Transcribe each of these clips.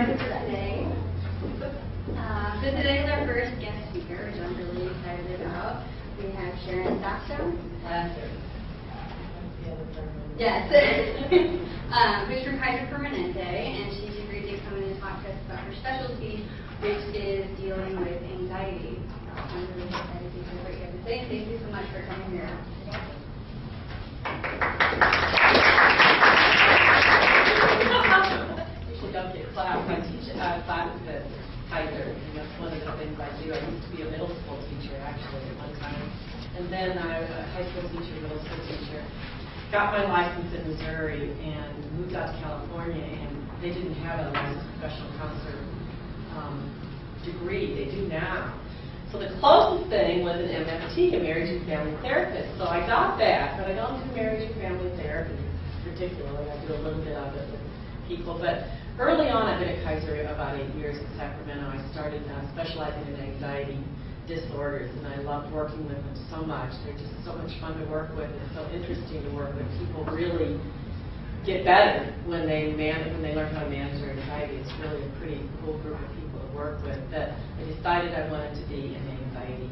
excited for today. So today is our first guest speaker, which I'm really excited about. We have Sharon Saxo. Yes. Who's from Kaiser Permanente, and she's agreed to come in and talk to us about her specialty, which is dealing with anxiety. I'm really excited to hear what you have to say, and thank you so much for coming here. Usually don't get class. I teach classes at Kaiser, and that's one of the things I do. I used to be a middle school teacher, actually, at one time. And then I was a high school teacher, middle school teacher. Got my license in Missouri and moved out to California, and they didn't have a licensed professional counselor degree. They do now. So the closest thing was an MFT, a marriage and family therapist. So I got that, but I don't do marriage and family therapy particularly. I do a little bit of it with people. But early on, I've been at Kaiser about 8 years in Sacramento. I started specializing in anxiety disorders, and I loved working with them so much. They're just so much fun to work with. It's so interesting to work with. People really get better when they learn how to manage their anxiety. It's really a pretty cool group of people to work with. But I decided I wanted to be an anxiety,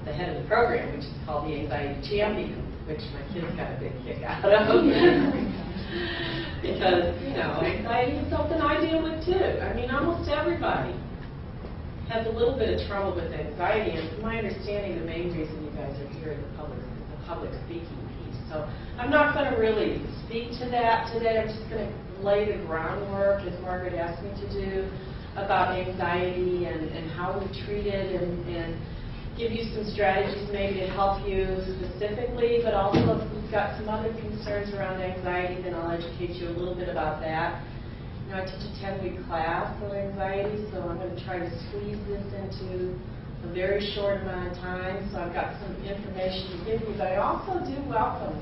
the head of the program, which is called the Anxiety Champion, which my kids got a big kick out of. Because, anxiety is something I deal with too. I mean, almost everybody has a little bit of trouble with anxiety, and from my understanding, the main reason you guys are here is the public speaking piece. So I'm not going to really speak to that today. I'm just going to lay the groundwork, as Margaret asked me to do, about anxiety and how we treat it, and give you some strategies maybe to help you specifically, but also if we've got some other concerns around anxiety, then I'll educate you a little bit about that. I teach a 10-week class on anxiety, so I'm going to try to squeeze this into a very short amount of time. So I've got some information to give you, but I also do welcome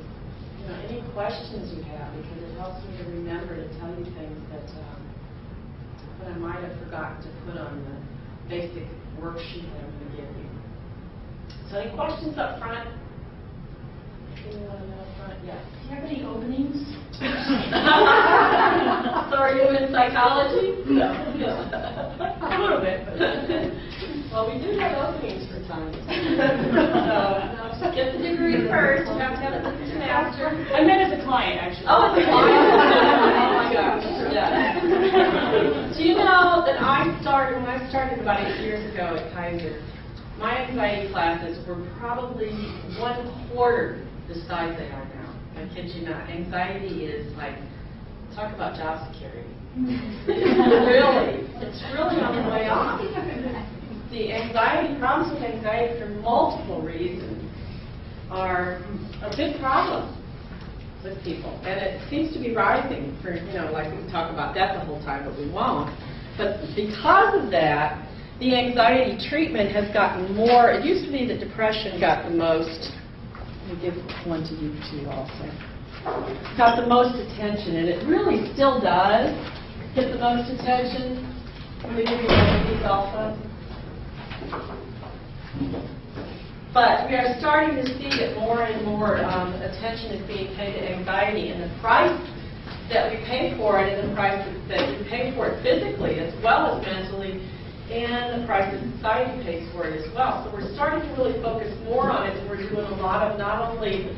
any questions you have, because it helps me to remember to tell you things that I might have forgotten to put on the basic worksheet that I'm going to give you. So any questions up front? Anyone in the front? Yes. Do you have any openings? So are you in psychology? No. A little bit. Well, we do have openings for time. So get the degree first. You have to have a master. I meant as a client, actually. Oh, as a client? Oh my gosh. Yeah. Do you know that when I started about 8 years ago at Kaiser, my anxiety classes were probably 1/4 the size they are now. I kid you not. Anxiety is like, talk about job security. It's really on the way off. The problems with anxiety for multiple reasons are a big problem with people. And it seems to be rising for, like we can talk about that the whole time, but we won't. But because of that, the anxiety treatment has gotten more. It used to be that depression got the most. Let me give one to you too also. Got the most attention, and it really still does get the most attention. Let me give you one of these also. But we are starting to see that more and more attention is being paid to anxiety, and the price that we pay for it, and the price that we pay for it physically as well as mentally, and the price that society pays for it as well. So we're starting to really focus more on it, and we're doing a lot of not only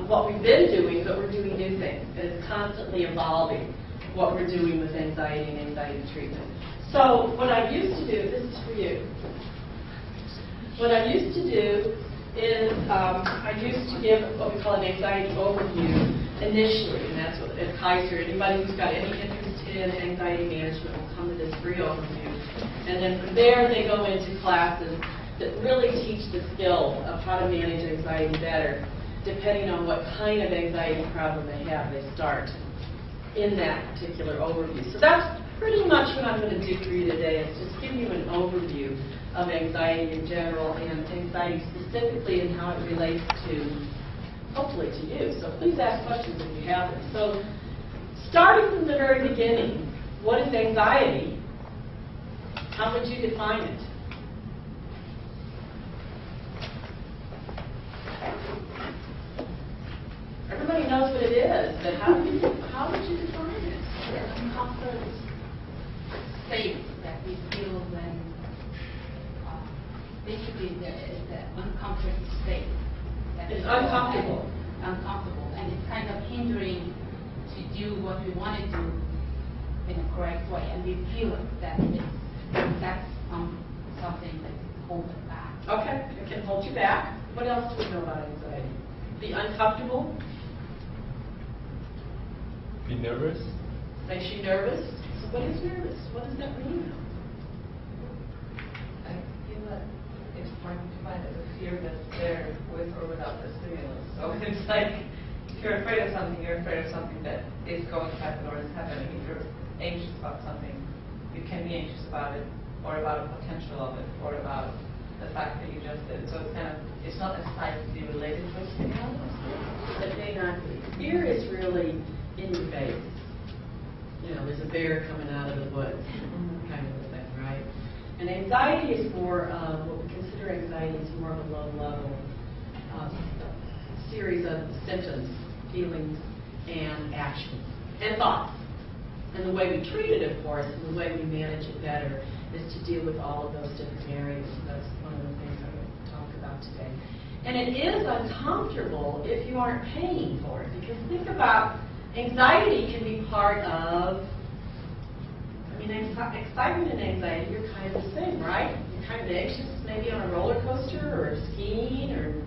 what we've been doing, but we're doing new things. It's constantly evolving what we're doing with anxiety and anxiety treatment. So what I used to do, this is for you. What I used to do is I used to give what we call an anxiety overview initially, and that's what at Kaiser, anybody who's got any interest in anxiety management will come to this free overview. And then from there they go into classes that really teach the skills of how to manage anxiety better, depending on what kind of anxiety problem they have. They start in that particular overview. So that's pretty much what I'm going to do for you today, is just give you an overview of anxiety in general and anxiety specifically and how it relates to, hopefully, to you. So please ask questions if you have them. So starting from the very beginning, what is anxiety? How would you define it? Everybody knows what it is, but how would you define it? state that we feel when basically it's an uncomfortable state. It's uncomfortable. Uncomfortable, and it's kind of hindering to do what we want to do in a correct way, and we feel that that's something that holds us back. Okay, it can hold you back. What else do we know about anxiety? Be uncomfortable. Be nervous. Makes you nervous. So what is nervous? What does that mean? I feel that it's hard to define as a fear that's there with or without the stimulus. So it's like, if you're afraid of something that is going to happen or is happening. If you're anxious about something, you can be anxious about it, or about the potential of it, or about the fact that you just did. So it's not necessarily related to a stimulus. It may not be. Fear is really in your face. You know, there's a bear coming out of the woods, kind of a thing, right? And anxiety is more, what we consider anxiety is more of a low-level series of symptoms, feelings, and actions, and thoughts. And the way we treat it, of course, and the way we manage it better is to deal with all of those different areas. That's one of the things I'm going to talk about today. And it is uncomfortable if you aren't paying for it, because think about anxiety can be part of, excitement and anxiety are kind of the same, right? You're kind of anxious maybe on a roller coaster or skiing or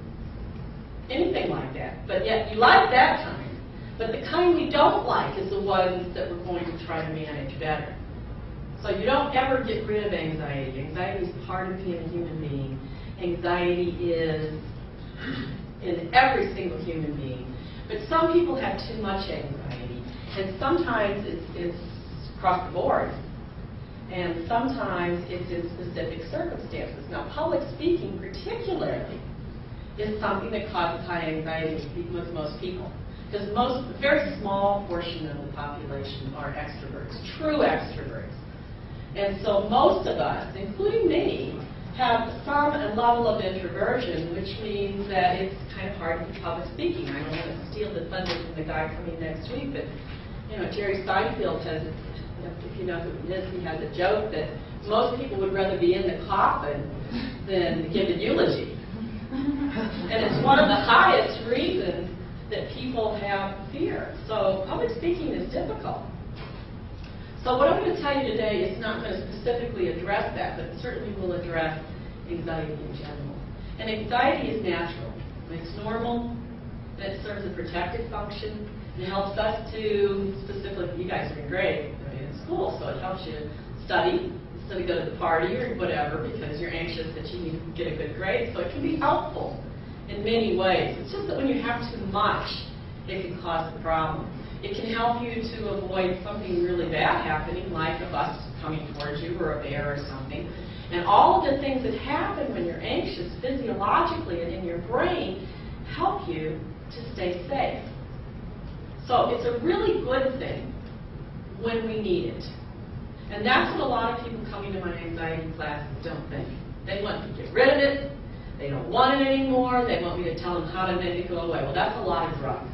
anything like that. But yet you like that kind. But the kind we don't like is the ones that we're going to try to manage better. So you don't ever get rid of anxiety. Anxiety is part of being a human being. Anxiety is in every single human being. But some people have too much anxiety. And sometimes it's across the board. And sometimes it's in specific circumstances. Now, public speaking particularly is something that causes high anxiety with most people. Because a very small portion of the population are extroverts, true extroverts. And so most of us, including me, have some level of introversion, which means that it's kind of hard to do public speaking. I don't want to steal the thunder from the guy coming next week, but Jerry Seinfeld has, if you know who he is, he has a joke that most people would rather be in the coffin than give a eulogy. And it's one of the highest reasons that people have fear. So public speaking is difficult. So what I'm going to tell you today is not going to specifically address that, but it certainly will address anxiety in general. And anxiety is natural. It's normal. It serves a protective function. It helps us to, specifically, you guys are in grade, in school, so it helps you study instead of go to the party or whatever because you're anxious that you need to get a good grade. So it can be helpful in many ways. It's just that when you have too much, it can cause the problem. It can help you to avoid something really bad happening, like a bus coming towards you or a bear or something. And all of the things that happen when you're anxious physiologically and in your brain help you to stay safe. So it's a really good thing when we need it. And that's what a lot of people coming to my anxiety classes don't think. They want to get rid of it. They don't want it anymore. They want me to tell them how to make it go away. Well, that's a lot of drugs.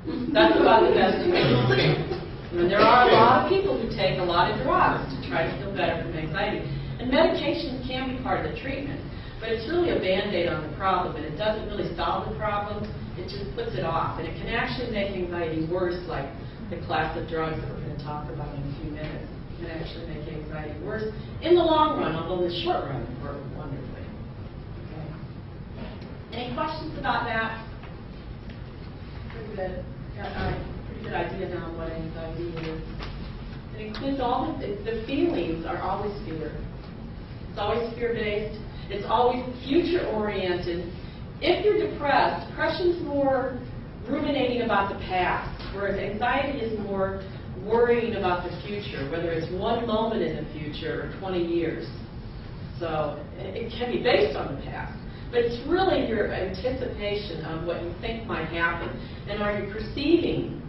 That's about the best you can do. And there are a lot of people who take a lot of drugs to try to feel better from anxiety. And medications can be part of the treatment, but it's really a Band-Aid on the problem, and it doesn't really solve the problem. It just puts it off, and it can actually make anxiety worse, like the class of drugs that we're going to talk about in a few minutes. It can actually make anxiety worse in the long run, although in the short run it works wonderfully. Okay. Any questions about that? Pretty good. Got a pretty good idea now of what anxiety is. It includes all the feelings are always fear. It's always fear-based. It's always future-oriented. If you're depressed, depression's more ruminating about the past, whereas anxiety is more worrying about the future, whether it's one moment in the future or 20 years. So it can be based on the past. But it's really your anticipation of what you think might happen. And are you perceiving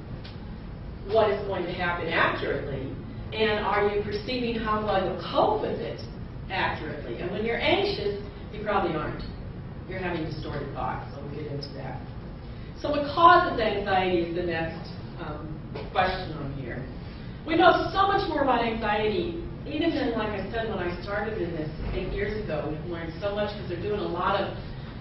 what is going to happen accurately? And are you perceiving how well you'll cope with it accurately? And when you're anxious, you probably aren't. You're having distorted thoughts, so we'll get into that. So what causes anxiety is the next question on here. We know so much more about anxiety even then, like I said, when I started in this 8 years ago, we've learned so much because they're doing a lot of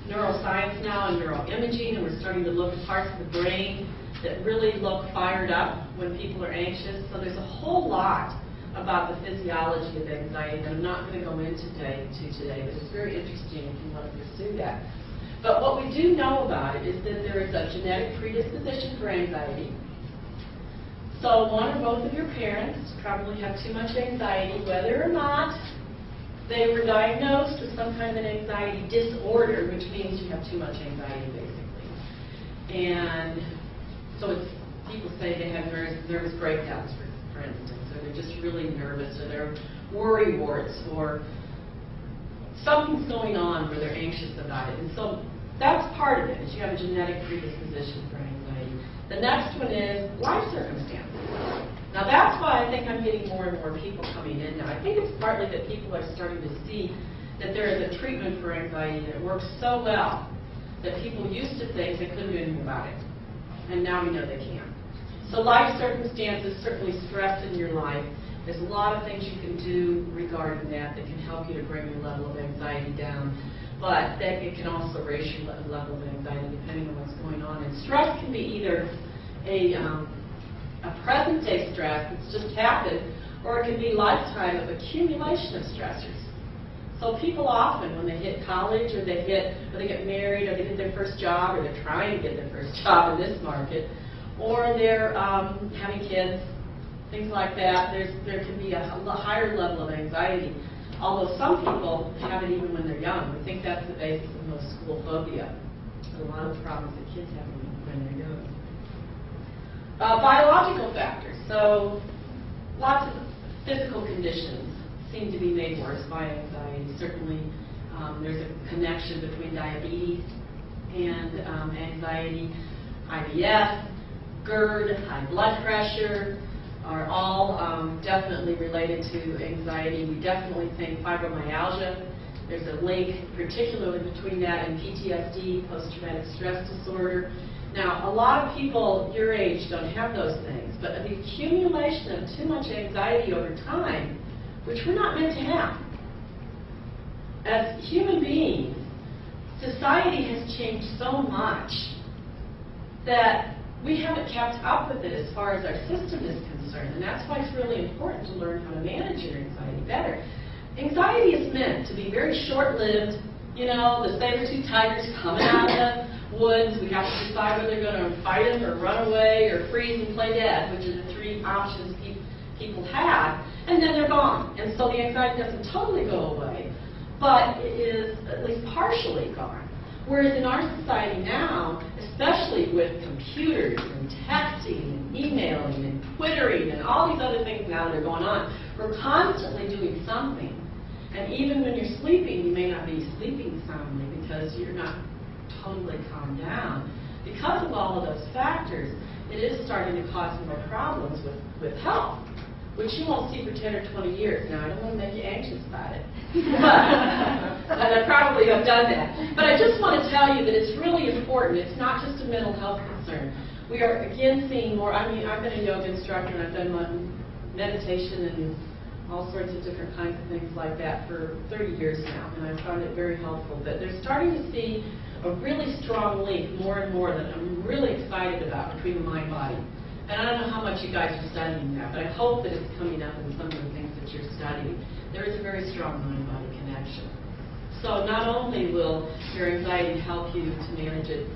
neuroscience now and neuroimaging, and we're starting to look at parts of the brain that really look fired up when people are anxious. So there's a whole lot about the physiology of anxiety that I'm not going to go into today, but it's very interesting if you want to pursue that. But what we do know about it is that there is a genetic predisposition for anxiety. So one or both of your parents probably have too much anxiety, whether or not they were diagnosed with some kind of an anxiety disorder, which means you have too much anxiety, basically. And so it's, people say they have nervous breakdowns, for instance, or they're just really nervous, or they're worry warts, or something's going on where they're anxious about it. And so that's part of it, is you have a genetic predisposition for anxiety. The next one is life circumstances. Now that's why I think I'm getting more and more people coming in now. I think it's partly that people are starting to see that there is a treatment for anxiety that works so well that people used to think they couldn't do anything about it. And now we know they can. So life circumstances, certainly stress in your life. There's a lot of things you can do regarding that that can help you to bring your level of anxiety down. But that it can also raise your level of anxiety depending on what's going on. And stress can be either a present-day stress that's just happened, or it can be a lifetime of accumulation of stressors. So people often, when they hit college, or they get married, or they get their first job, or they're trying to get their first job in this market, or they're having kids, things like that, there can be a higher level of anxiety. Although some people have it even when they're young. We think that's the basis of most school phobia. A lot of problems that kids have when they're young. Biological factors. So lots of physical conditions seem to be made worse by anxiety. Certainly there's a connection between diabetes and anxiety. IBS, GERD, high blood pressure are all definitely related to anxiety. We definitely think fibromyalgia, there's a link particularly between that and PTSD, post-traumatic stress disorder. Now, a lot of people your age don't have those things, but the accumulation of too much anxiety over time, which we're not meant to have. As human beings, society has changed so much that we haven't kept up with it as far as our system is concerned, and that's why it's really important to learn how to manage your anxiety better. Anxiety is meant to be very short-lived. You know, the saber-toothed tiger's coming out of the woods. We have to decide whether they're going to fight him or run away or freeze and play dead, which are the three options people have, and then they're gone. And so the anxiety doesn't totally go away, but it is at least partially gone. Whereas in our society now, especially with computers and texting and emailing and Twittering and all these other things now that are going on, we're constantly doing something. And even when you're sleeping, you may not be sleeping soundly because you're not totally calmed down. Because of all of those factors, it is starting to cause more problems with health, which you won't see for 10 or 20 years. Now, I don't want to make you anxious about it, but, and I probably have done that. But I just want to tell you that it's really important. It's not just a mental health concern. We are, again, seeing more. I mean, I've been a yoga instructor, and I've done meditation and all sorts of different kinds of things like that for 30 years now, and I found it very helpful. But they're starting to see a really strong link more and more that I'm really excited about between the mind-body. And I don't know how much you guys are studying that, but I hope that it's coming up in some of the things that you're studying. There is a very strong mind-body connection. So not only will your anxiety help you to manage it,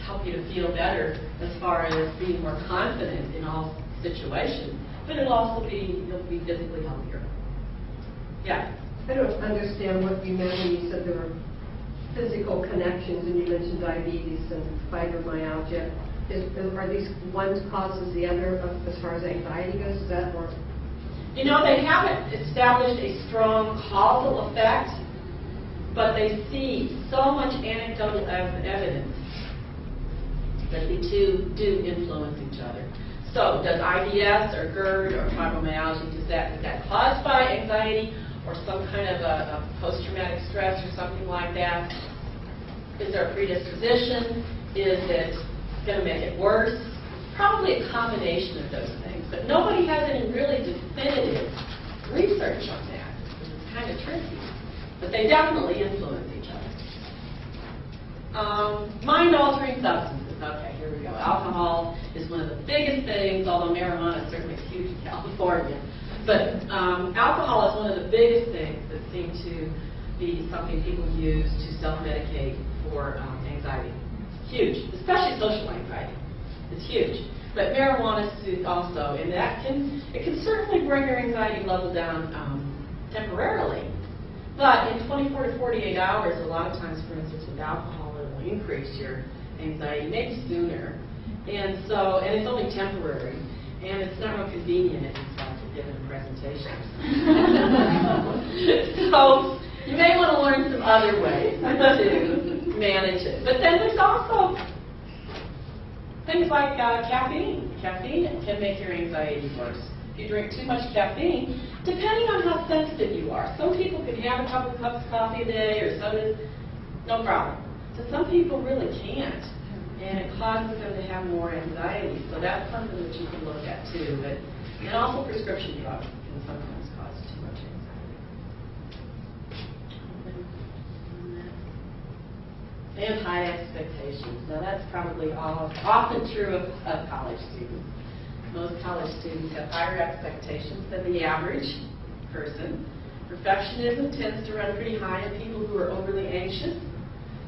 help you to feel better as far as being more confident in all situations, but it'll also you'll be physically healthier. Yeah? I don't understand what you meant when you said there were physical connections, and you mentioned diabetes and fibromyalgia. Are these one causes the other as far as anxiety goes? Is that more? You know, they haven't established a strong causal effect, but they see so much anecdotal evidence that the two do influence each other. So does IBS or GERD or fibromyalgia, is that caused by anxiety or some kind of a post-traumatic stress or something like that? Is there a predisposition? Is it going to make it worse? Probably a combination of those things. But nobody has any really definitive research on that. It's kind of tricky. But they definitely influence each other. Mind-altering substances. Okay, here we go. Alcohol is one of the biggest things, although marijuana is certainly huge in California. But alcohol is one of the biggest things that seem to be something people use to self-medicate for anxiety. Huge, especially social anxiety. It's huge. But marijuana is also, and it can certainly bring your anxiety level down temporarily. But in 24 to 48 hours, a lot of times, for instance, with alcohol, it will increase your anxiety, maybe sooner. And it's only temporary, and it's not real convenient if you start to give a presentation. So you may want to learn some other ways to manage it. But then there's also things like caffeine. Caffeine can make your anxiety worse. If you drink too much caffeine, depending on how sensitive you are. Some people can have a couple of cups of coffee a day or soda, no problem. So some people really can't, and it causes them to have more anxiety. So that's something that you can look at too. And also prescription drugs can sometimes cause too much anxiety. And high expectations. Now that's probably often true of college students. Most college students have higher expectations than the average person. Perfectionism tends to run pretty high in people who are overly anxious.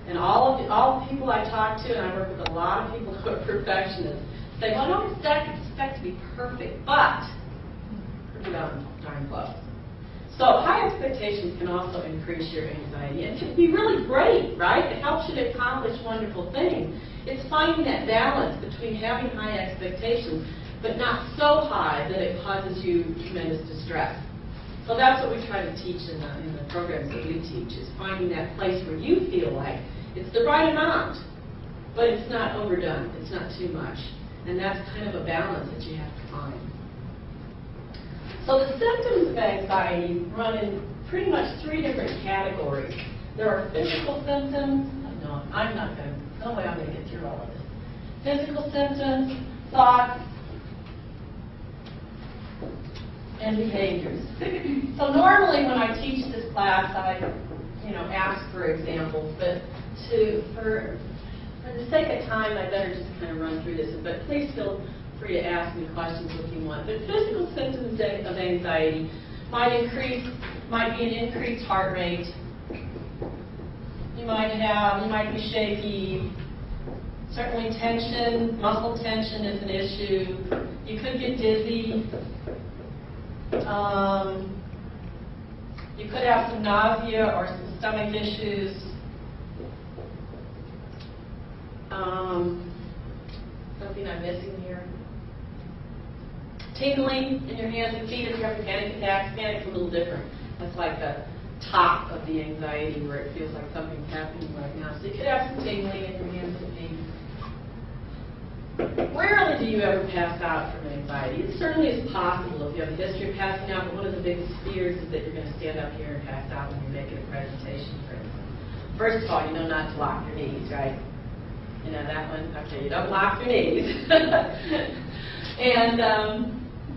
And all the people I talk to, and I work with a lot of people who are perfectionists, say, well, I don't expect to be perfect, but pretty darn close. So high expectations can also increase your anxiety. It can be really great, right? It helps you to accomplish wonderful things. It's finding that balance between having high expectations but not so high that it causes you tremendous distress. So that's what we try to teach in the programs that we teach, is finding that place where you feel like it's the right amount, but it's not overdone, it's not too much. And that's kind of a balance that you have to find. So the symptoms of anxiety run in pretty much 3 different categories. There are physical symptoms. No, no way I'm going to get through all of this. Physical symptoms, thoughts, and behaviors. So normally when I teach this class, I ask for examples, but for the sake of time, I better just kind of run through this. But please feel free to ask me questions if you want. But physical symptoms of anxiety might be an increased heart rate. You might be shaky. Certainly tension, muscle tension is an issue. You could get dizzy. You could have some nausea or some stomach issues. Something I'm missing here. Tingling in your hands and feet if you're having panic attacks. Panic's a little different. That's like the top of the anxiety where it feels like something's happening right now. So you could have some tingling in your hands and feet. Rarely do you ever pass out from anxiety. It certainly is possible if you have a history of passing out, but one of the biggest fears is that you're going to stand up here and pass out when you're making a presentation, for instance. First of all, you know not to lock your knees, right? You know that one? Okay, you don't lock your knees. And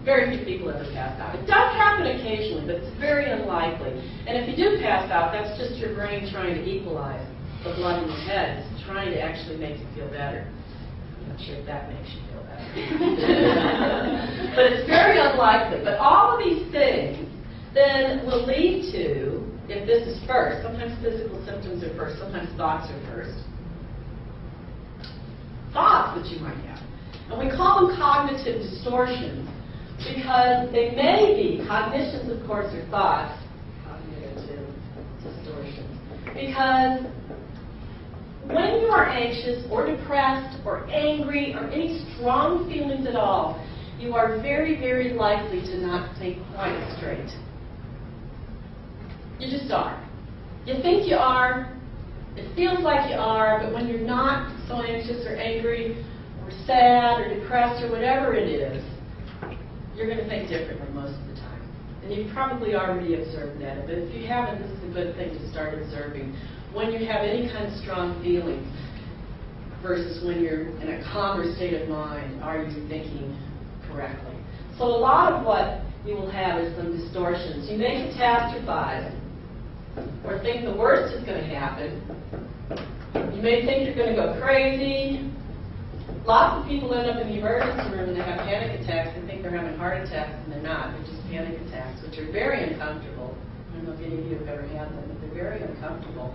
very few people ever pass out. It does happen occasionally, but it's very unlikely. And if you do pass out, that's just your brain trying to equalize the blood in your head. It's trying to actually make you feel better. I'm not sure if that makes you feel better. But it's very unlikely. But all of these things then will lead to, if this is first, sometimes physical symptoms are first, sometimes thoughts are first. Thoughts that you might have. And we call them cognitive distortions because they may be, cognitions of course are thoughts, cognitive distortions, because when you are anxious or depressed or angry or any strong feelings at all, you are very, very likely to not think quite straight. You just are. You think you are, it feels like you are, but when you're not so anxious or angry or sad or depressed or whatever it is, you're going to think differently most of the time. And you've probably already observed that, but if you haven't, this is a good thing to start observing. When you have any kind of strong feelings versus when you're in a calmer state of mind, are you thinking correctly? So a lot of what you will have is some distortions. You may catastrophize or think the worst is going to happen. You may think you're going to go crazy. Lots of people end up in the emergency room and they have panic attacks and think they're having heart attacks, and they're not. They're just panic attacks, which are very uncomfortable. I don't know if any of you have ever had them, but they're very uncomfortable.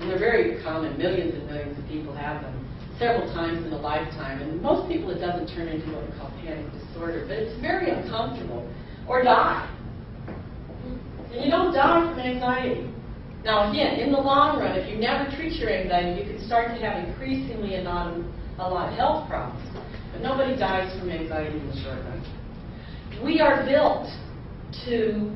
And they're very common. Millions and millions of people have them several times in a lifetime. And most people, it doesn't turn into what we call panic disorder, but it's very uncomfortable. Or die. And you don't die from anxiety. Now again, in the long run, if you never treat your anxiety, you can start to have increasingly a lot of health problems. But nobody dies from anxiety in the short run. We are built to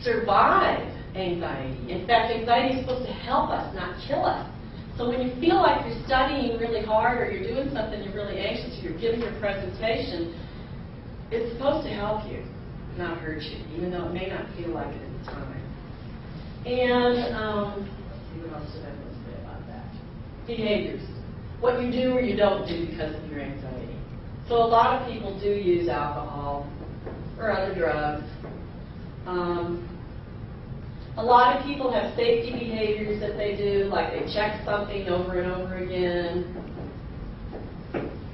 survive anxiety. In fact, anxiety is supposed to help us, not kill us. So when you feel like you're studying really hard, or you're doing something you're really anxious, or you're giving your presentation, it's supposed to help you, not hurt you, even though it may not feel like it at the time. And let's see, what else did I want to say about that? Behaviors. What you do or you don't do because of your anxiety. So a lot of people do use alcohol or other drugs. A lot of people have safety behaviors that they do, like they check something over and over again,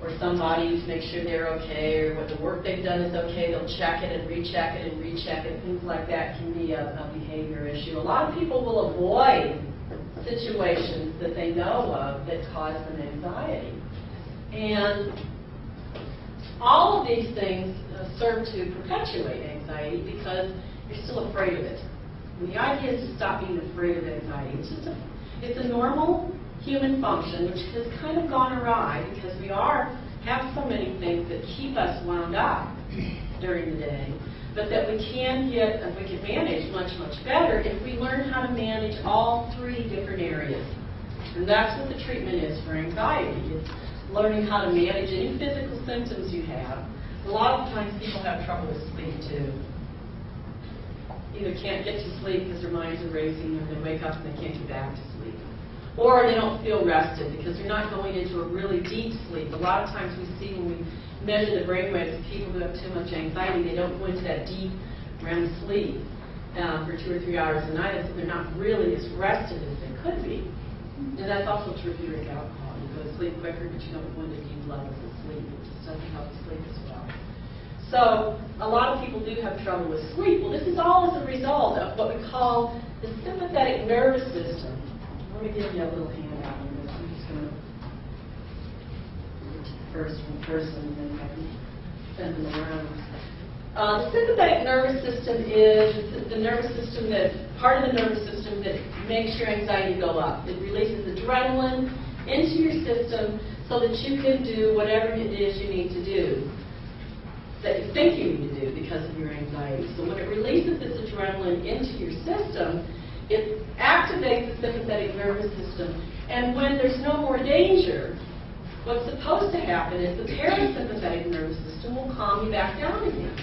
or somebody to make sure they're okay, or what the work they've done is okay, they'll check it and recheck it and recheck it. Things like that can be a behavior issue. A lot of people will avoid situations that they know of that cause them anxiety. And all of these things serve to perpetuate anxiety because you're still afraid of it. And the idea is to stop being afraid of anxiety. It's a normal human function which has kind of gone awry because we have so many things that keep us wound up during the day, but that we can manage much, much better if we learn how to manage all three different areas. And that's what the treatment is for anxiety. It's learning how to manage any physical symptoms you have. A lot of times people have trouble with sleep too. Either can't get to sleep because their minds are racing, or they wake up and they can't get back to sleep. Or they don't feel rested because they're not going into a really deep sleep. A lot of times we see when we measure the brain waves of people who have too much anxiety, they don't go into that deep REM sleep for 2 or 3 hours a night, so they're not really as rested as they could be. And that's also true if you drink alcohol. You go to sleep quicker, but you don't go into deep levels of sleep. It just doesn't help sleep as well. So a lot of people do have trouble with sleep. Well, this is all as a result of what we call the sympathetic nervous system. Let me give you a little handout on this. I'm just going to read first one person and then I can send them around. The sympathetic nervous system is the nervous system part of the nervous system that makes your anxiety go up. It releases adrenaline into your system so that you can do whatever it is you need to do, that you think you need to do because of your anxiety. So when it releases this adrenaline into your system, it activates the sympathetic nervous system. And when there's no more danger, what's supposed to happen is the parasympathetic nervous system will calm you back down again.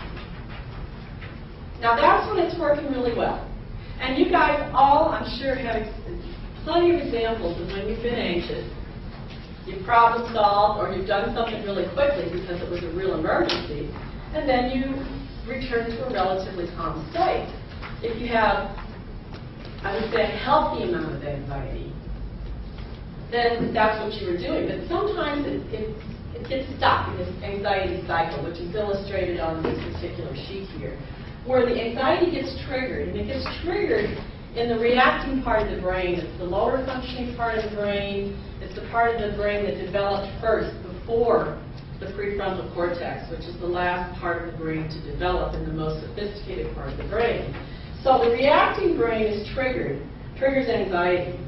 Now that's when it's working really well. And you guys all, I'm sure, have plenty of examples of when you've been anxious. You've problem solved, or you've done something really quickly because it was a real emergency, and then you return to a relatively calm state. If you have, I would say, a healthy amount of anxiety, then that's what you were doing. But sometimes it gets stuck in this anxiety cycle, which is illustrated on this particular sheet here, where the anxiety gets triggered, and it gets triggered in the reacting part of the brain. It's the lower functioning part of the brain. It's the part of the brain that developed first before the prefrontal cortex, which is the last part of the brain to develop and the most sophisticated part of the brain. So the reacting brain is triggers anxiety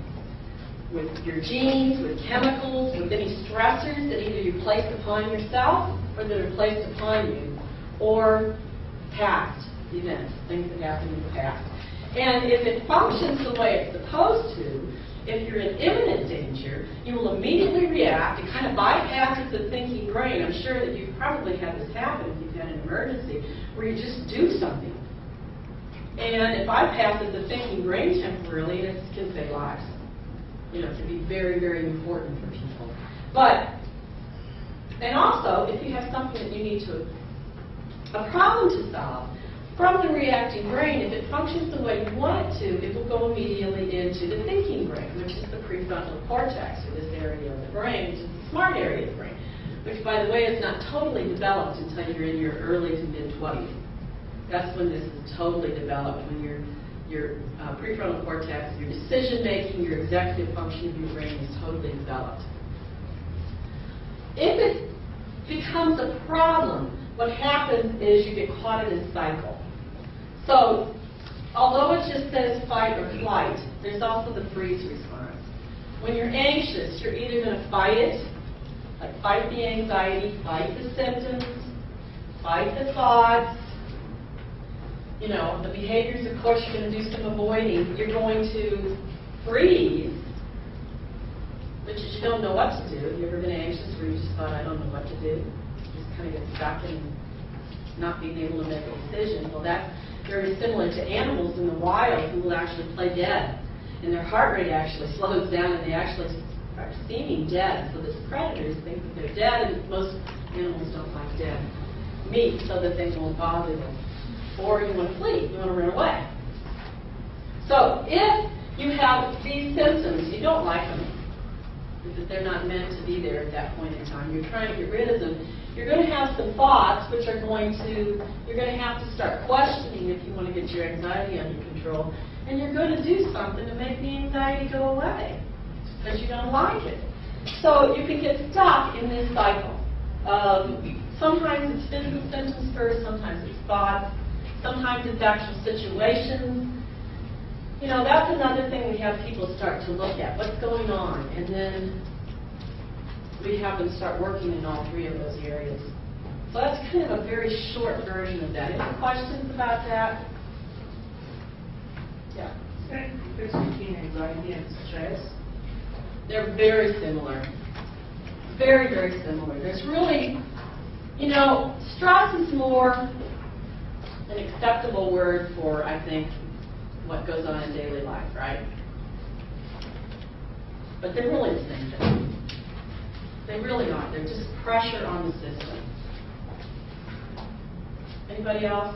with your genes, with chemicals, with any stressors that either you place upon yourself or that are placed upon you, or past events, things that happened in the past. And if it functions the way it's supposed to, if you're in imminent danger, you will immediately react. It kind of bypasses the thinking brain. I'm sure that you've probably had this happen if you've had an emergency, where you just do something. And it bypasses the thinking brain temporarily, and it can save lives. You know, it can be very, very important for people. And also, if you have something that you need a problem to solve, From the reacting brain, if it functions the way you want it to, it will go immediately into the thinking brain, which is the prefrontal cortex, or this area of the brain, which is the smart area of the brain, which, by the way, is not totally developed until you're in your early to mid-20s. That's when this is totally developed, when your prefrontal cortex, your decision-making, your executive function of your brain is totally developed. If it becomes a problem, what happens is you get caught in this cycle. So, although it just says fight or flight, there's also the freeze response. When you're anxious, you're either going to fight it, like fight the anxiety, fight the symptoms, fight the thoughts. You know, the behaviors, of course, you're going to do some avoiding. You're going to freeze, which is you don't know what to do. Have you ever been anxious where you just thought, I don't know what to do? You just kind of get stuck in not being able to make a decision. Well, that's very similar to animals in the wild who will actually play dead. And their heart rate actually slows down and they actually start seeming dead. So the predators think that they're dead, and most animals don't like dead meat so that they won't bother them. Or you want to flee, you want to run away. So if you have these symptoms, you don't like them, because they're not meant to be there at that point in time. You're trying to get rid of them. You're going to have some thoughts which are going to, you're going to have to start questioning if you want to get your anxiety under control. And you're going to do something to make the anxiety go away, because you don't like it. So you can get stuck in this cycle. Sometimes it's physical symptoms first, sometimes it's thoughts, sometimes it's actual situations. You know, that's another thing we have people start to look at. What's going on? And then we have them start working in all three of those areas. So that's kind of a very short version of that. Any questions about that? Yeah. Is there any difference between anxiety and stress? They're very similar. Very, very similar. There's really, you know, stress is more an acceptable word for, I think, what goes on in daily life, right? But they're really the same thing. They really are. They're just pressure on the system. Anybody else?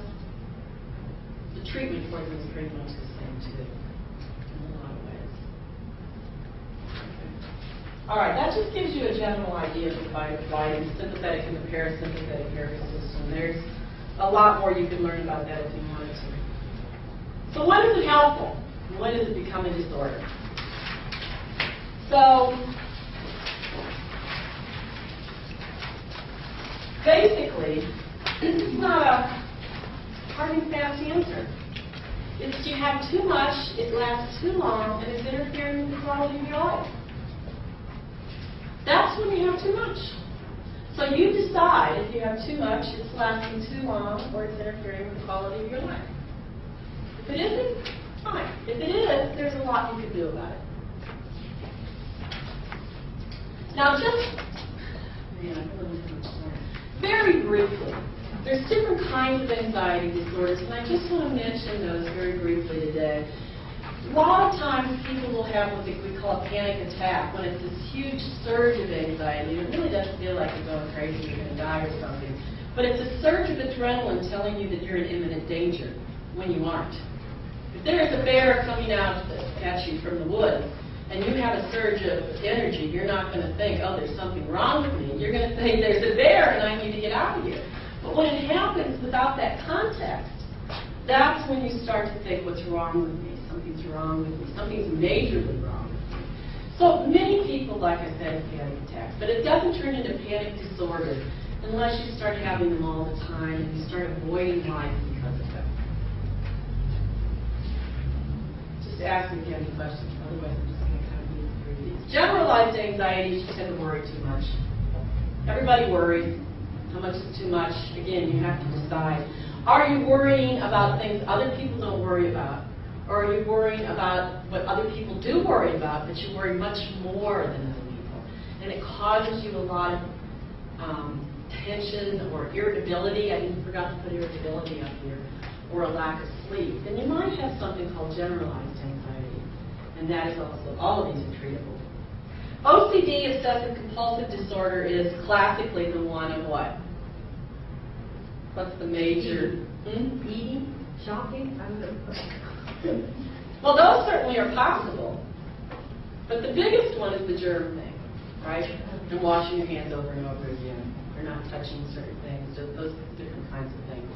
The treatment for them is pretty much the same, too, in a lot of ways. Okay. All right, that just gives you a general idea of the fight or flight and sympathetic and the parasympathetic nervous system. There's a lot more you can learn about that if you wanted to. So when is it helpful? And when does it become a disorder? So basically, this is not a hard and fast answer. It's you have too much, it lasts too long, and it's interfering with the quality of your life. That's when you have too much. So you decide if you have too much, it's lasting too long, or it's interfering with the quality of your life. If it isn't, fine. If it is, there's a lot you can do about it. Now just, very briefly, there's different kinds of anxiety disorders, and I just want to mention those very briefly today. A lot of times people will have what we call a panic attack, when it's this huge surge of anxiety. It really doesn't feel like you're going crazy, you're going to die or something. But it's a surge of adrenaline telling you that you're in imminent danger when you aren't. If there is a bear coming out at you from the woods, and you have a surge of energy, you're not going to think, oh, there's something wrong with me. You're going to think, there's a bear and I need to get out of here. But when it happens without that context, that's when you start to think, what's wrong with me? Something's wrong with me. Something's majorly wrong with me. So many people, like I said, have panic attacks, but it doesn't turn into panic disorder unless you start having them all the time and you start avoiding life because of them. Just ask me if you have any questions, otherwise I'm just going to kind of move through these. Generalized anxiety is you tend to worry too much. Everybody worries. How much is too much? Again, you have to decide. Are you worrying about things other people don't worry about? Or are you worrying about what other people do worry about, but you worry much more than other people? And it causes you a lot of tension or irritability. I even forgot to put irritability up here. Or a lack of sleep. Then you might have something called generalized anxiety. And that is also, all of these are treatable. OCD, obsessive compulsive disorder, is classically the one of what? What's the major Eating, shopping, I don't know. Well, those certainly are possible. But the biggest one is the germ thing, right? And washing your hands over and over again, or not touching certain things, just those different kinds of things.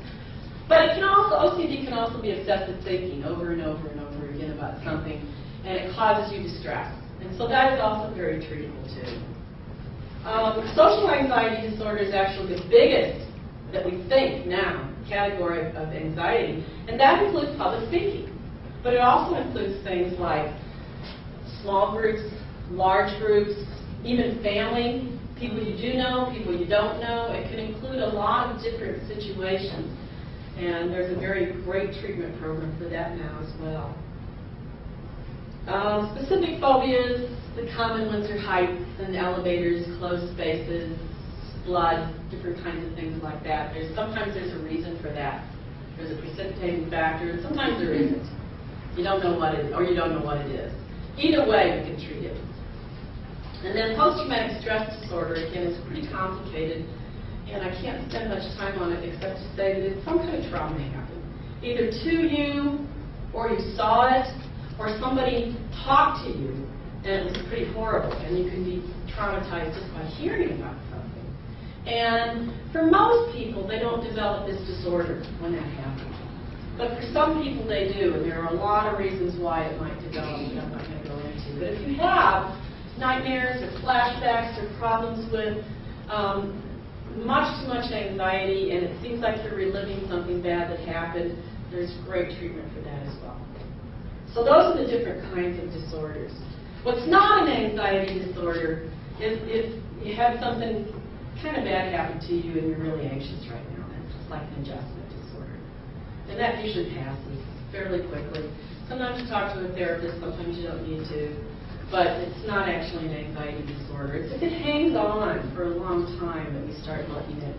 But it can also, OCD can also be obsessive thinking over and over and over again about something, and it causes you distress. And so that is also very treatable too. Social anxiety disorder is actually the biggest that we think now category of anxiety, and that includes public speaking. But it also includes things like small groups, large groups, even family, people you do know, people you don't know. It can include a lot of different situations. And there's a very great treatment program for that now as well. Specific phobias, the common ones are heights and elevators, closed spaces, blood, different kinds of things like that. Sometimes there's a reason for that. There's a precipitating factor, and sometimes there isn't. You don't know what it is, or you don't know what it is. Either way, you can treat it. And then post-traumatic stress disorder, again, is pretty complicated, and I can't spend much time on it except to say that it's some kind of trauma happened. Either to you, or you saw it, or somebody talked to you, and it was pretty horrible, and you can be traumatized just by hearing about something. And for most people, they don't develop this disorder when that happens. But for some people, they do, and there are a lot of reasons why it might develop that I'm not going to go into. But if you have nightmares or flashbacks or problems with much too much anxiety, and it seems like you're reliving something bad that happened, there's great treatment for that as well. So those are the different kinds of disorders. What's not an anxiety disorder is if you have something kind of bad happen to you and you're really anxious right now. It's like an adjustment disorder. And that usually passes fairly quickly. Sometimes you talk to a therapist, sometimes you don't need to. But it's not actually an anxiety disorder. It hangs on for a long time that we start looking at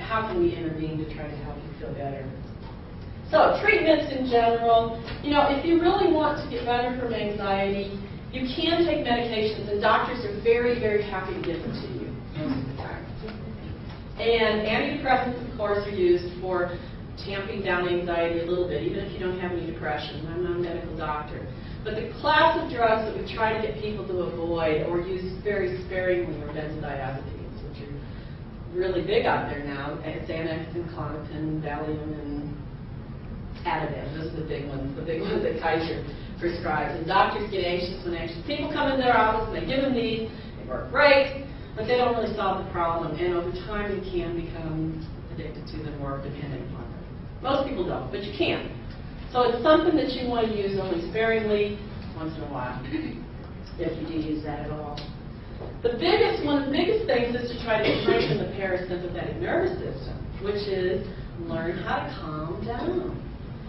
how can we intervene to try to help you feel better. So treatments in general, if you really want to get better from anxiety, you can take medications, and doctors are very, very happy to give them to you most of the time. And antidepressants, of course, are used for tamping down anxiety a little bit, even if you don't have any depression. I'm not a medical doctor. But the class of drugs that we try to get people to avoid or use very sparingly are benzodiazepines, which are really big out there now. Xanax and Klonopin, Valium, and Ativan. Those are the big ones that Kaiser prescribes. And doctors get anxious when anxious people come in their office, and they give them these. They work great, but they don't really solve the problem. And over time, you can become addicted to them or dependent upon them. Most people don't, but you can. So it's something that you want to use only sparingly, once in a while, if you do use that at all. One of the biggest things is to try to strengthen the parasympathetic nervous system, which is learn how to calm down.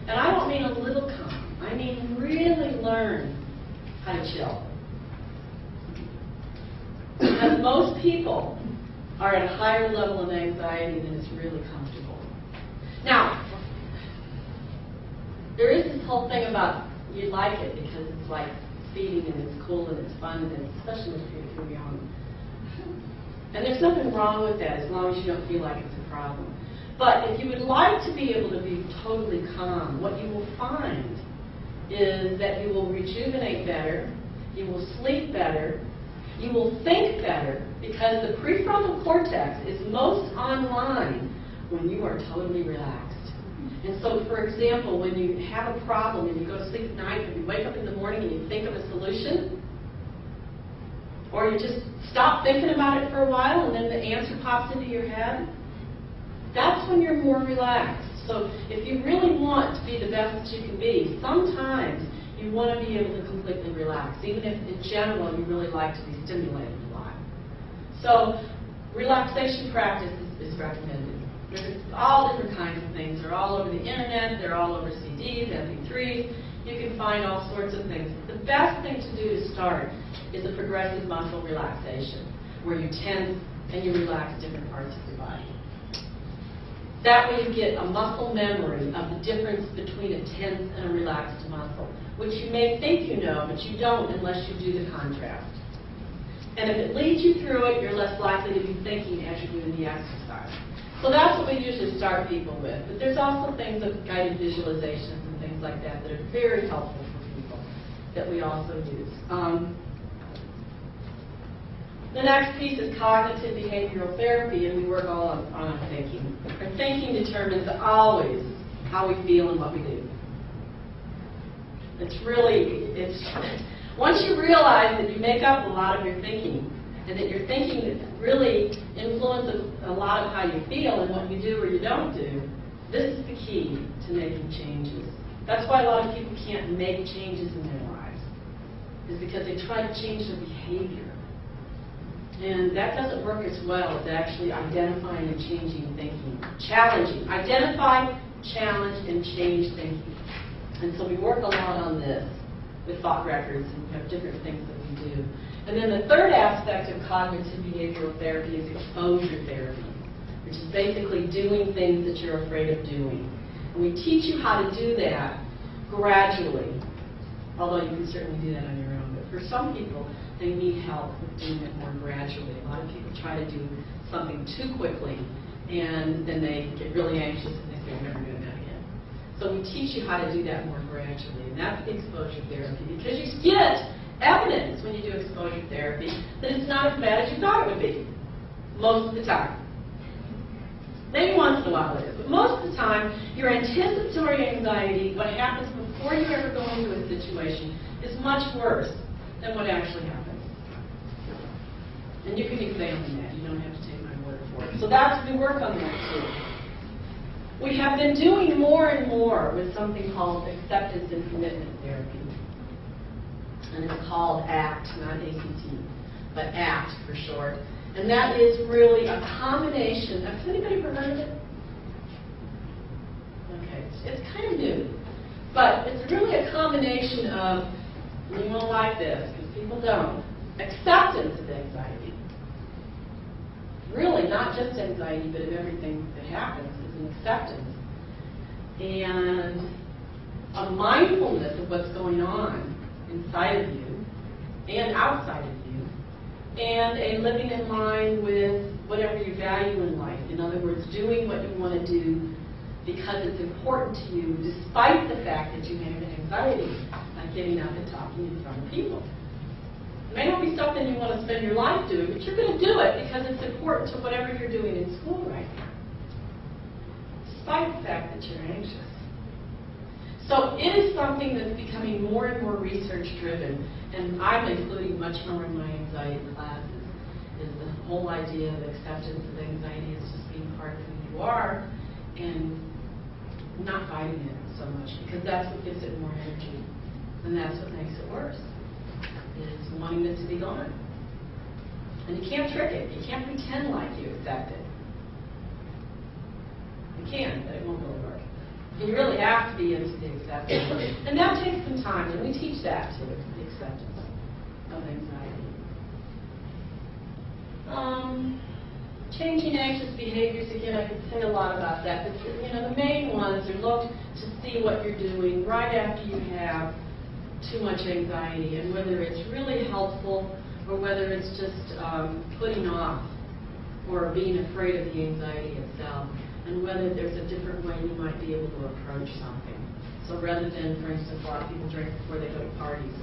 And I don't mean a little calm. I mean really learn how to chill. Because most people are at a higher level of anxiety than is really comfortable. Now, there is this whole thing about you like it because it's like feeding and it's cool and it's fun, and especially if you're young. And there's nothing wrong with that as long as you don't feel like it's a problem. But if you would like to be able to be totally calm, what you will find is that you will rejuvenate better, you will sleep better, you will think better, because the prefrontal cortex is most online when you are totally relaxed. And so, for example, when you have a problem and you go to sleep at night and you wake up in the morning and you think of a solution, or you just stop thinking about it for a while and then the answer pops into your head, that's when you're more relaxed. So if you really want to be the best that you can be, sometimes you want to be able to completely relax, even if in general you really like to be stimulated a lot. So relaxation practice is recommended. There's all different kinds of things. They're all over the internet. They're all over CDs, MP3s. You can find all sorts of things. The best thing to do to start is a progressive muscle relaxation, where you tense and you relax different parts of your body. That way you get a muscle memory of the difference between a tense and a relaxed muscle, which you may think you know, but you don't unless you do the contrast. And if it leads you through it, you're less likely to be thinking as you're doing the exercise. So that's what we usually start people with. But there's also things like guided visualizations and things like that that are very helpful for people that we also use. The next piece is cognitive behavioral therapy, and we work all on thinking. Our thinking determines always how we feel and what we do. Once you realize that you make up a lot of your thinking, and that your thinking really influences a lot of how you feel and what you do or you don't do, this is the key to making changes. That's why a lot of people can't make changes in their lives, is because they try to change their behavior. And that doesn't work as well as actually identifying and changing thinking. Challenging. Identify, challenge, and change thinking. And so we work a lot on this with thought records, and we have different things that we do. And then the third aspect of cognitive behavioral therapy is exposure therapy, which is basically doing things that you're afraid of doing. And we teach you how to do that gradually, although you can certainly do that on your own. But for some people, they need help with doing it more gradually. A lot of people try to do something too quickly, and then they get really anxious and they say, I'm never doing that again. So we teach you how to do that more gradually, and that's the exposure therapy, because you get evidence when you do exposure therapy that it's not as bad as you thought it would be, most of the time. Maybe once in a while it is, but most of the time, your anticipatory anxiety, what happens before you ever go into a situation, is much worse than what actually happens. And you can examine that. You don't have to take my word for it. So we work on that too. We have been doing more and more with something called acceptance and commitment therapy. And it's called ACT, not ACT, but ACT for short. And that is really a combination. Has anybody ever heard of it? Okay, it's kind of new. But it's really a combination of, you won't like this, because people don't, acceptance of anxiety. Really, not just anxiety, but of everything that happens is an acceptance. And a mindfulness of what's going on inside of you and outside of you, and a living in line with whatever you value in life. In other words, doing what you want to do because it's important to you, despite the fact that you may have anxiety, like getting up and talking in front of people. It may not be something you want to spend your life doing, but you're going to do it because it's important to whatever you're doing in school right now, despite the fact that you're anxious. So it is something that's becoming more and more research-driven, and I'm including much more in my anxiety classes, is the whole idea of acceptance of anxiety is just being part of who you are and not fighting it so much, because that's what gives it more energy, and that's what makes it worse, is wanting it to be gone. And you can't trick it. You can't pretend like you accept it. You can, but it won't really work. You really have to be into the acceptance. And that takes some time, and we teach that too, the acceptance of anxiety. Changing anxious behaviors, again, I could say a lot about that, but the main ones are look to see what you're doing right after you have too much anxiety, and whether it's really helpful or whether it's just putting off or being afraid of the anxiety itself, and whether there's a different way you might be able to approach something. So rather than, for instance, a lot of people drink before they go to parties.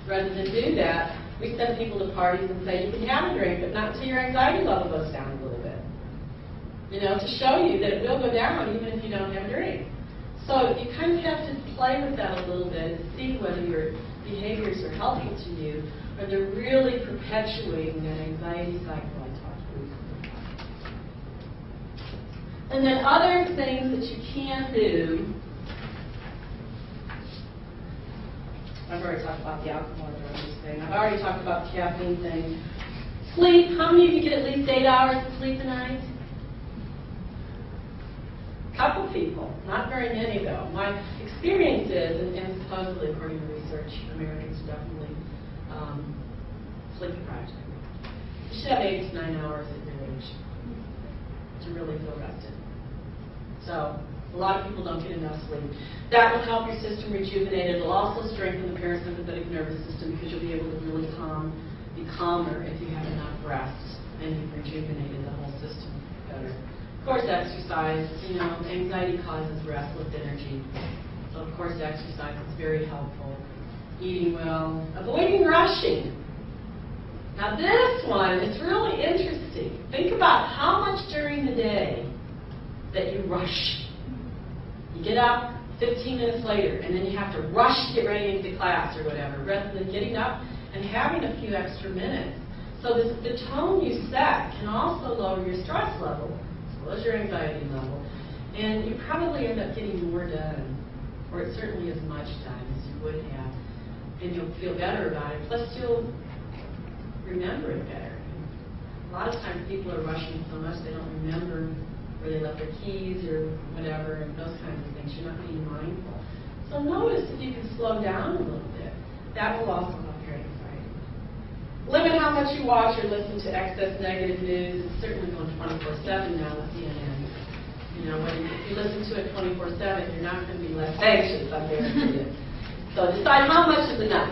Rather than do that, we send people to parties and say, you can have a drink, but not until your anxiety level goes down a little bit. To show you that it will go down even if you don't have a drink. So you kind of have to play with that a little bit and see whether your behaviors are helpful to you or they're really perpetuating that anxiety cycle I talked about. And then other things that you can do. I've already talked about the alcohol drugs thing. I've already talked about the caffeine thing. Sleep. How many of you get at least 8 hours of sleep a night? Couple people, not very many though. My experience is, and supposedly according to research, Americans are definitely sleep deprived. You should have 8 to 9 hours at your age to really feel rested. So a lot of people don't get enough sleep. That will help your system rejuvenate. It will also strengthen the parasympathetic nervous system because you'll be able to really be calmer if you have enough rest and you've rejuvenated the whole system better. Of course, exercise. You know, anxiety causes restless energy. So, of course, exercise is very helpful. Eating well. Avoiding rushing. Now, this one is really interesting. Think about how much during the day that you rush. You get up 15 minutes later, and then you have to rush to get ready into class or whatever, rather than getting up and having a few extra minutes. So the tone you set can also lower your stress level, as well as your anxiety level, and you probably end up getting more done, or certainly as much done as you would have, and you'll feel better about it. Plus, you'll remember it better. A lot of times people are rushing so much they don't remember where they left their keys or whatever, and those kinds of things. You're not being mindful. So notice if you can slow down a little bit. That will also help your anxiety. Limit how much you watch or listen to excess negative news. It's certainly going 24/7 now with CNN. You know, if you listen to it 24/7, you're not going to be less anxious, I guarantee you. So decide how much is enough.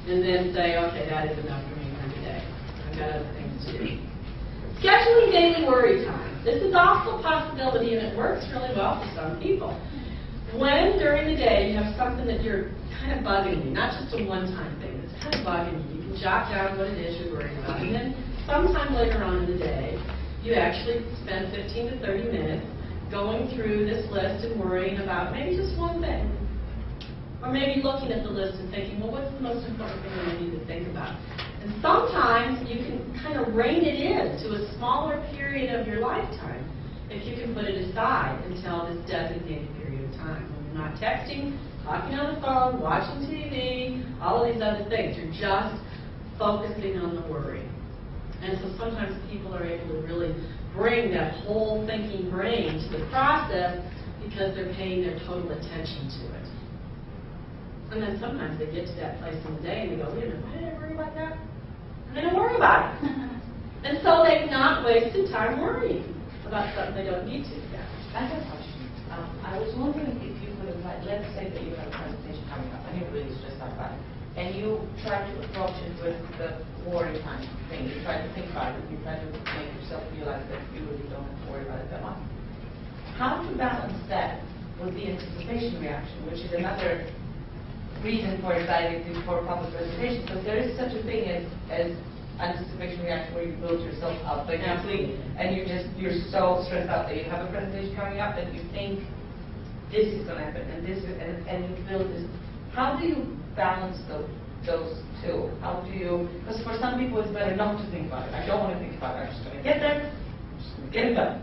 And then say, okay, that is enough for me for today. I've got other things to do. Scheduling daily worry time. This is also a possibility, and it works really well for some people. When during the day you have something that you're kind of bugging you, not just a one-time thing, it's kind of bugging you, you can jot down what it is you're worried about, and then sometime later on in the day, you actually spend 15 to 30 minutes going through this list and worrying about maybe just one thing. Or maybe looking at the list and thinking, well, what's the most important thing that I need to think about? And sometimes you can kind of rein it in to a smaller period of your lifetime if you can put it aside until this designated period of time. When you're not texting, talking on the phone, watching TV, all of these other things. You're just focusing on the worry. And so sometimes people are able to really bring that whole thinking brain to the process because they're paying their total attention to it. And then sometimes they get to that place in the day and they go, wait a minute, why did I worry about that? And they don't worry about it. And so they've not wasted time worrying about something they don't need to. Yeah. I have a question. I was wondering if you could apply, let's say that you have a presentation coming up and you're really stressed out about it, and you try to approach it with the worry time thing. You try to think about it. You try to make yourself realize that you really don't have to worry about it that much. How to balance that with the anticipation reaction, which is another reason for anxiety for public presentation, because there is such a thing as anticipation reaction where you build yourself up basically, and you're so stressed out that you have a presentation coming up and you think this is going to happen and this and you build this. How do you balance those two? How do you? Because for some people it's better not to think about it. I don't want to think about it. I'm just going to get there, just going to get it done.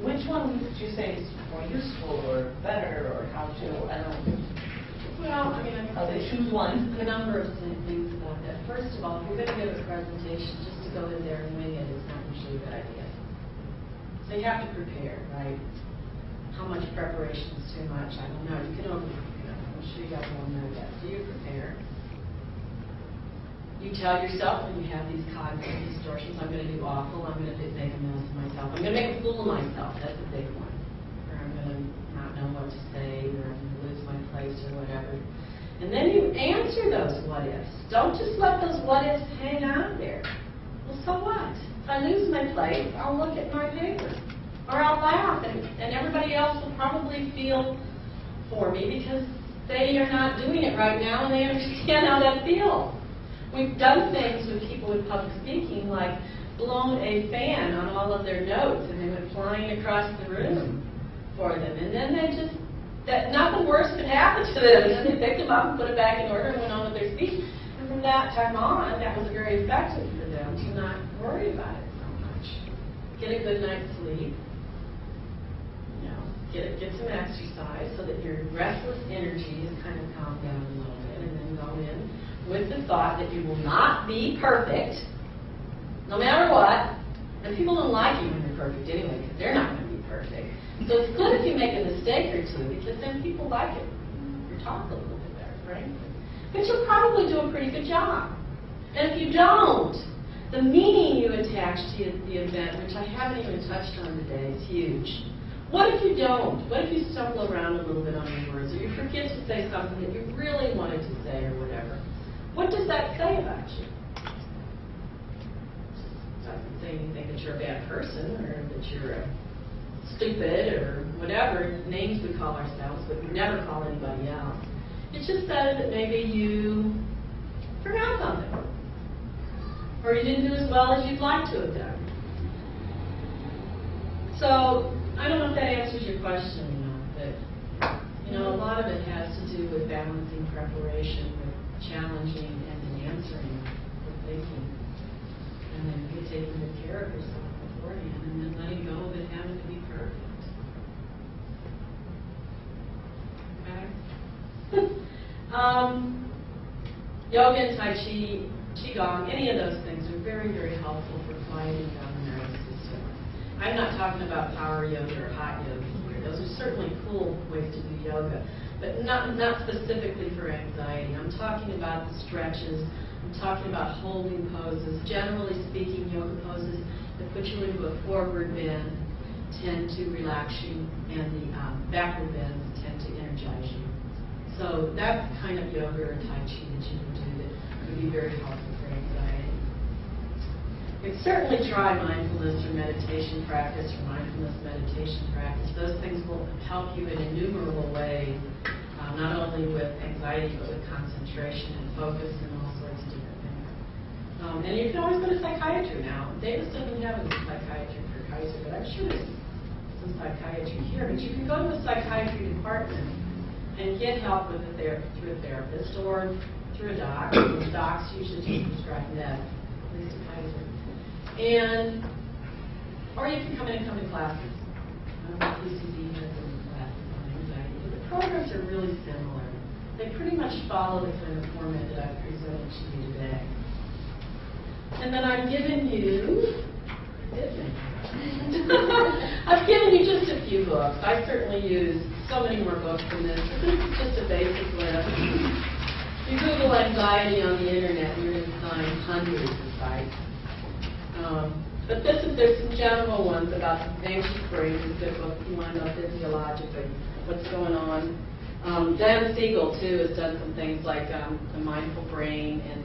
Which one would you say is more useful or better, or how to? I don't know. Well, I mean, I I'll can choose one. a number of things about that. First of all, if you're going to give a presentation, just to go in there and wing it is not usually a good idea. So you have to prepare, right? How much preparation is too much? I don't know. You can over-prepare. I'm sure you guys all know that. So you prepare. You tell yourself when you have these cognitive distortions, I'm going to do awful, I'm going to make a mess of myself, I'm going to make a fool of myself. That's a big one. Or I'm going to not know what to say, or I'm going to lose my place, or whatever. And then you answer those what-ifs. Don't just let those what-ifs hang out there. Well, so what? If I lose my place, I'll look at my paper. Or I'll laugh, and everybody else will probably feel for me because they are not doing it right now, and they understand how that feels. We've done things with people with public speaking, like blown a fan on all of their notes, and they went flying across the room for them. And then they just, nothing worse could happen to them. And then they picked them up and put it back in order and went on with their speech. And from that time on, that was very effective for them to not worry about it so much. Get a good night's sleep. You know, get some exercise so that your restless energy is kind of calmed down a little bit, and then go in with the thought that you will not be perfect, no matter what. And people don't like you when you're perfect anyway, because they're not going to be perfect. So it's good if you make a mistake or two, because then people like it. You talk a little bit better, frankly. But you'll probably do a pretty good job. And if you don't, the meaning you attach to the event, which I haven't even touched on today, is huge. What if you don't? What if you stumble around a little bit on your words, or you forget to say something that you really wanted to say, or whatever? What does that say about you? It doesn't say saying anything that you're a bad person or that you're stupid or whatever names we call ourselves, but we never call anybody else. It just says that maybe you forgot something, or you didn't do as well as you'd like to have done. So I don't know if that answers your question or not, but a lot of it has to do with balancing preparation with challenging and then answering with thinking, and then taking good care of yourself beforehand, and then letting go of it having to be perfect. Okay? Yoga and Tai Chi, Qigong, any of those things are very, very helpful for quieting down the nervous system. I'm not talking about power yoga or hot yoga here. Those are certainly cool ways to do yoga, but not specifically for anxiety. I'm talking about the stretches. I'm talking about holding poses. Generally speaking, yoga poses that put you into a forward bend tend to relax you, and the backward bends tend to energize you. So that kind of yoga or Tai Chi that you can do that would be very helpful for anxiety. You can certainly try mindfulness or meditation practice or mindfulness meditation practice. Those things will help you in innumerable ways, not only with anxiety, but with concentration and focus and all sorts of different things. And you can always go to psychiatry now. Davis doesn't have a psychiatry for Kaiser, but I'm sure there's some psychiatry here. But you can go to a psychiatry department and get help with through a therapist or through a doc. Docs usually just prescribe meds, at least at Kaiser. Or you can come in classes. I don't know if UCB has any classes on anxiety, but the programs are really similar. They pretty much follow the kind of format that I've presented to you today. And then I've given you, I've given you just a few books. I certainly use so many more books than this. This is just a basic list. You Google anxiety on the internet, and you're going to find hundreds of sites. But there's some general ones about the anxious brain. It's a good book if you want to know physiologically what's going on. Dan Siegel, too, has done some things like the mindful brain and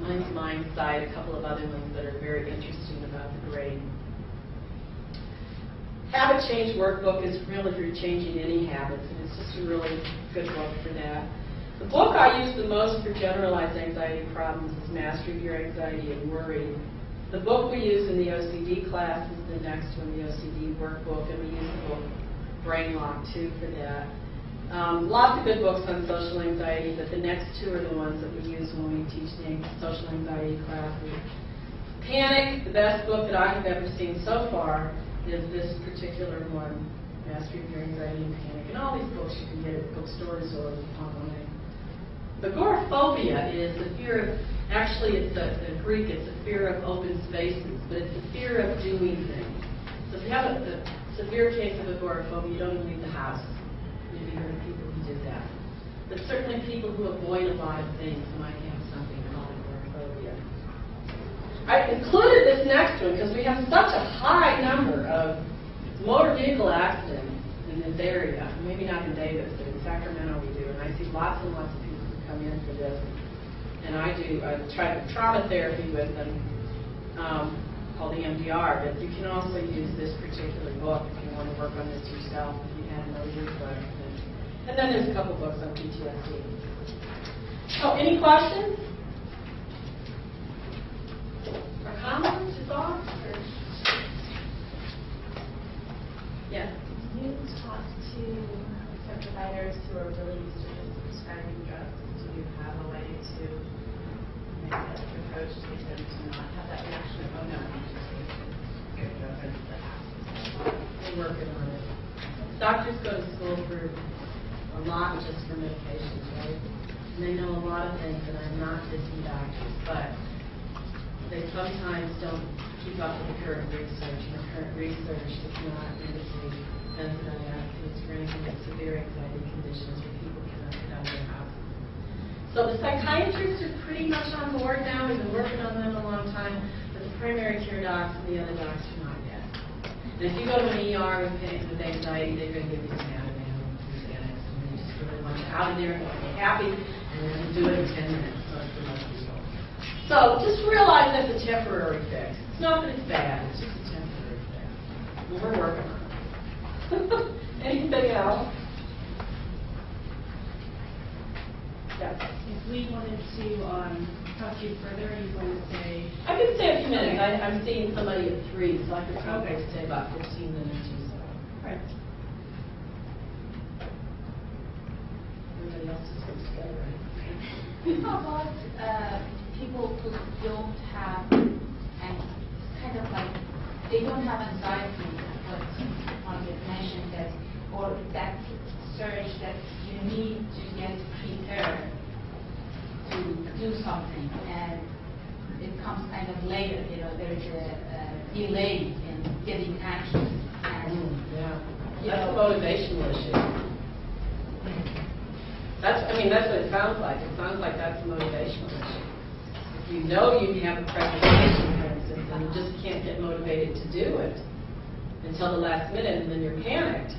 Mind's Mind side, a couple of other ones that are very interesting about the brain. Habit Change Workbook is really for changing any habits, and it's just a really good book for that. The book I use the most for generalized anxiety problems is Mastery of Your Anxiety and Worry. The book we use in the OCD class is the next one, the OCD workbook, and we use the book Brain Lock, too, for that. Lots of good books on social anxiety, but the next two are the ones that we use when we teach the social anxiety classes. Panic, the best book that I have ever seen so far, is this particular one, Mastery of Your Anxiety and Panic. And all these books you can get at bookstores or online. Agoraphobia is the fear of, actually it's the Greek, it's the fear of open spaces, but it's the fear of doing things. So if you have a severe case of agoraphobia, you don't even leave the house. Maybe you heard of people who did that. But certainly people who avoid a lot of things might have something called agoraphobia. I included this next one because we have such a high number of motor vehicle accidents in this area. Maybe not in Davis, but in Sacramento we do. And I see lots and lots of people who come in for this. And I try trauma therapy with them, called the MDR, but you can also use this particular book if you want to work on this yourself, if you have no reflex. And then there's a couple books on PTSD. So, any questions? Or comments or thoughts? Or? Yes? You talk to some providers who are really used to just prescribing drugs. Do you have a way to make that approach to get them to not have that reaction of, oh no, I'm just going to give a drug and that happens? We're working on it. Doctors go to school for a lot just for medications, right? And they know a lot of things that I'm not dissing doctors, but they sometimes don't keep up with the current research, and the current research does not indicate benzodiazepines for anything like severe anxiety conditions where people cannot get out of their house. So the psychiatrists are pretty much on board now. We've been working on them a long time, but the primary care docs and the other docs are not yet. And if you go to an ER with anxiety, they're going to give you some Ativan and some Xanax, and they just really want you out of there and want you happy, and they're going to do it in 10 minutes. So it's for most people. So just realize that's a temporary fix. It's not that it's bad, it's just a temporary fix. And we're working on it. Anything else? Yes. If we wanted to talk to you further, are you going to say? I could stay a few minutes. I'm seeing somebody at 3, so I could probably stay about 15 minutes or so. Right. Everybody else is going to stay, right? How about people who don't have, and kind of like, they don't have anxiety, but Margaret mentioned that, or that surge that you need to get prepared to do something, and it comes kind of later, there is a delay in getting action. And, That's a motivational issue. That's what it sounds like. It sounds like that's a motivational issue. If you know you have a presentation, for instance, and you just can't get motivated to do it until the last minute, and then you're panicked,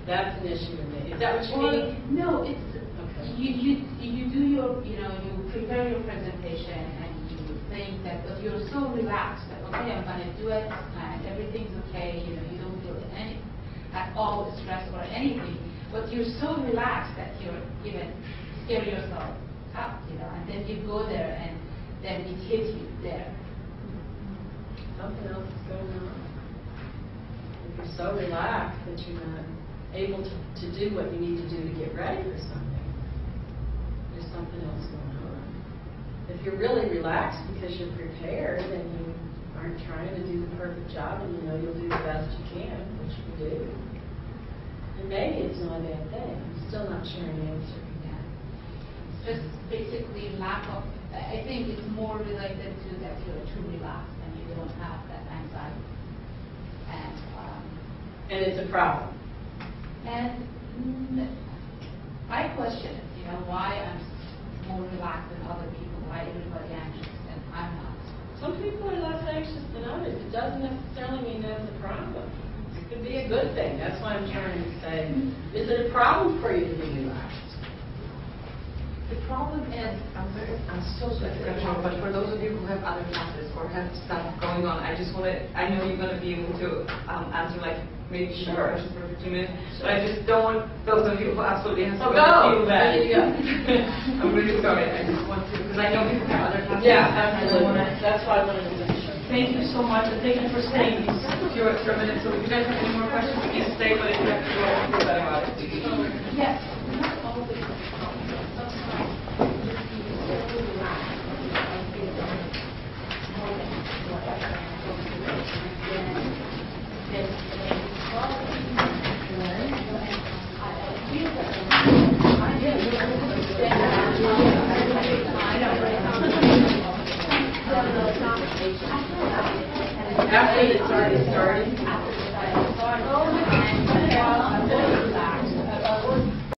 that's an issue with me. Is that what you mean? No, it's, Okay. you do your, you prepare your presentation, and you think that, but you're so relaxed that, okay, I'm going to do it, and everything's okay, you don't feel at all stressed or anything, but you're so relaxed that you're even scare yourself up, and then you go there, and then it hits you there. Something else is going on. If you're so relaxed that you're not able to do what you need to do to get ready for something, there's something else going on. If you're really relaxed because you're prepared and you aren't trying to do the perfect job and you know you'll do the best you can, which you do, then maybe it's not a bad thing. I'm still not sure an answer. Just basically lack of, I think it's more related to that you're too relaxed and you don't have that anxiety. And it's a problem. And I question it, why I'm more relaxed than other people, why everybody anxious and I'm not. Some people are less anxious than others. It doesn't necessarily mean that's a problem. It could be a good thing. That's why I'm trying to say, is it a problem for you to be relaxed? The problem is, I'm so sorry to cut you off, but for those of you who have other classes or have stuff going on, I know you're going to be able to answer maybe more questions for 15 minutes, but I just don't want those of you who absolutely have to feel that. I'm really sorry. I just want to, because I know people have other classes. Yeah, absolutely. That's why I wanted to finish. Thank you so much, and thank you for staying. For a minute, so if you guys have any more questions, you can stay, but if you have to go, feel better about it. yes, not always. Sometimes After it's already started? after the started, and I'm very relaxed.